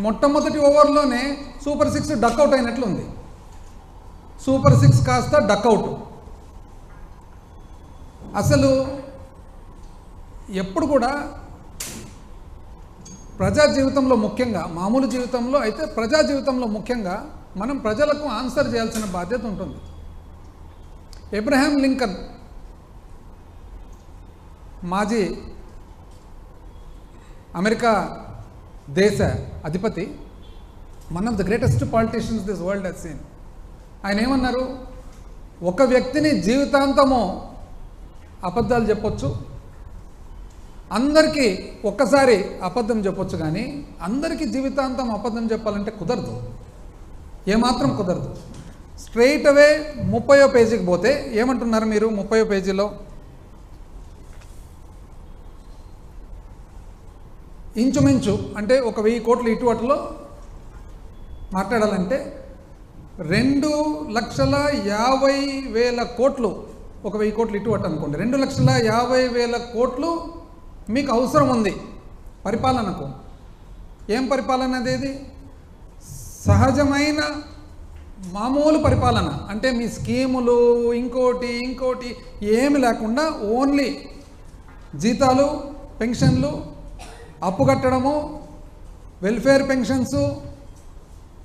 మొట్టమొదటి ఓవర్లోనే super 6 duck out అయినట్లుంది. Super 6 కాస్త డక్అవుట్. అసలు ఎప్పుడు కూడా ప్రజా జీవితంలో ముఖ్యంగా, మామూలు జీవితంలో అయితే ప్రజా జీవితంలో ముఖ్యంగా మనం ప్రజలకు ఆన్సర్ చేయాల్సిన బాధ్యత ఉంటుంది. అబ్రహాం లింకన్ మాజీ అమెరికా దేశ అధిపతి, one of the greatest politicians this world has seen. ఆయన ఏమన్నారు, ఒక వ్యక్తిని జీవితాంతము అబద్ధాలు చెప్పొచ్చు, అందరికీ ఒక్కసారి అబద్ధం చెప్పొచ్చు, కానీ అందరికీ జీవితాంతం అబద్ధం చెప్పాలంటే కుదరదు, ఏమాత్రం కుదరదు. స్ట్రెయిట్ అవే 30వ పేజీకి పోతే ఏమంటున్నారు మీరు? 30వ పేజీలో ఇంచుమించు అంటే 1,000 కోట్లు ఇటు అటులో మాట్లాడాలంటే 2,50,000 కోట్లు, 1,000 కోట్లు ఇటు అటు అనుకోండి, 2,50,000 కోట్లు మీకు అవసరం ఉంది పరిపాలనకు. ఏం పరిపాలన అదేది? సహజమైన మామూలు పరిపాలన, అంటే మీ స్కీములు ఇంకోటి ఏమి లేకుండా ఓన్లీ జీతాలు, పెన్షన్లు, అప్పు కట్టడము, వెల్ఫేర్ పెన్షన్స్,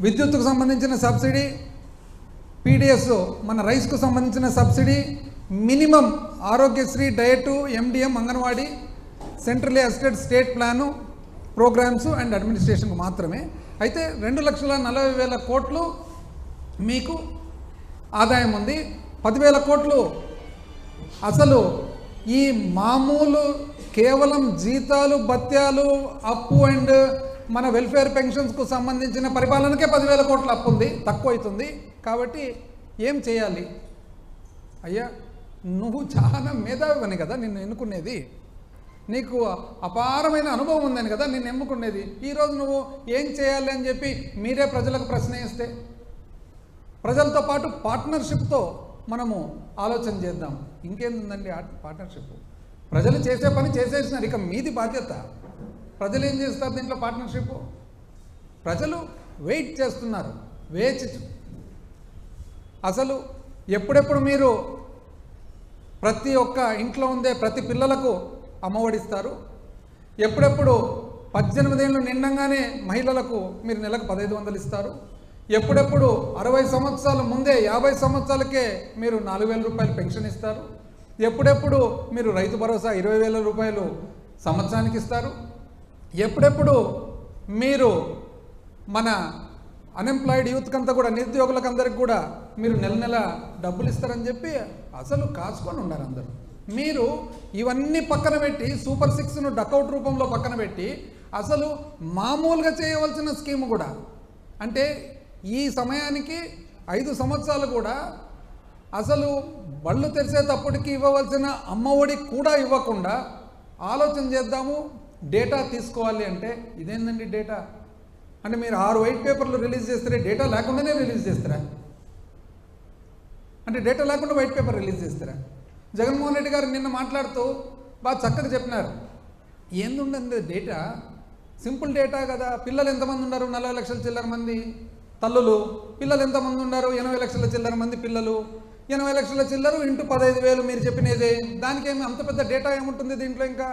విద్యుత్తుకు సంబంధించిన సబ్సిడీ, పీడిఎస్ మన రైస్కు సంబంధించిన subsidy, minimum Aarogyasri, diet, MDM, anganwadi, centrally assisted state plan, programmes and అడ్మినిస్ట్రేషన్కు మాత్రమే. అయితే 2,40,000 కోట్లు మీకు ఆదాయం ఉంది. 10,000 కోట్లు అసలు ఈ మామూలు కేవలం జీతాలు, భత్యాలు, అప్పు అండ్ మన వెల్ఫేర్ పెన్షన్స్కు సంబంధించిన పరిపాలనకే 10,000 కోట్ల అప్పు ఉంది, తక్కువ అవుతుంది. కాబట్టి ఏం చేయాలి? అయ్యా, నువ్వు చాలా మేధావివని కదా నిన్ను ఎన్నుకునేది, నీకు అపారమైన అనుభవం ఉందని కదా నిన్ను ఎన్నుకునేది. ఈరోజు నువ్వు ఏం చేయాలి అని చెప్పి మీరే ప్రజలకు ప్రశ్న వేస్తే, ప్రజలతో పాటు పార్ట్నర్షిప్తో మనము ఆలోచన చేద్దాం. ఇంకేందండి పార్ట్నర్షిప్? ప్రజలు చేసే పని చేసేసినారు, ఇక మీది బాధ్యత. ప్రజలు ఏం చేస్తారు దీంట్లో? పార్ట్నర్షిప్. ప్రజలు వెయిట్ చేస్తున్నారు, వేచి అసలు ఎప్పుడెప్పుడు మీరు ప్రతి ఒక్క ఇంట్లో ఉండే ప్రతి పిల్లలకు అమ్మఒడిస్తారు, ఎప్పుడెప్పుడు 18 ఏళ్ళు నిండంగానే మహిళలకు మీరు నెలకు 1,500 ఇస్తారు, ఎప్పుడెప్పుడు 60 సంవత్సరాల ముందే 50 సంవత్సరాలకే మీరు 4,000 రూపాయలు పెన్షన్ ఇస్తారు, ఎప్పుడెప్పుడు మీరు రైతు భరోసా 20,000 రూపాయలు సంవత్సరానికి ఇస్తారు, ఎప్పుడెప్పుడు మీరు మన అన్ఎంప్లాయిడ్ యూత్కి అంతా కూడా, నిరుద్యోగులకు అందరికి కూడా మీరు నెల నెల డబ్బులు ఇస్తారని చెప్పి అసలు కాచుకొని ఉన్నారు అందరూ. మీరు ఇవన్నీ పక్కన పెట్టి సూపర్ 6ను డకౌట్ రూపంలో పక్కన పెట్టి అసలు మామూలుగా చేయవలసిన స్కీమ్ కూడా, అంటే ఈ సమయానికి 5 సంవత్సరాలు కూడా అసలు బళ్ళు తెరిచేటప్పటికి ఇవ్వవలసిన అమ్మఒడి కూడా ఇవ్వకుండా ఆలోచన చేద్దాము, డేటా తీసుకోవాలి అంటే ఇదేందండి డేటా? అంటే మీరు 6 వైట్ పేపర్లు రిలీజ్ చేస్తారే, డేటా లేకుండానే రిలీజ్ చేస్తారా? అంటే డేటా లేకుండా వైట్ పేపర్ రిలీజ్ చేస్తారా? జగన్మోహన్ రెడ్డి గారు నిన్న మాట్లాడుతూ బాగా చక్కగా చెప్పినారు, ఏందుండండి డేటా, సింపుల్ డేటా కదా. పిల్లలు ఎంతమంది ఉన్నారు? 40 లక్షల చిల్లర మంది తల్లులు. పిల్లలు ఎంతమంది ఉన్నారు? 80 లక్షల చిల్లర మంది పిల్లలు. 80 లక్షల చిల్లరు ఇంటూ 15,000 మీరు చెప్పినదే. దానికేమి అంత పెద్ద డేటా ఏముంటుంది దీంట్లో? ఇంకా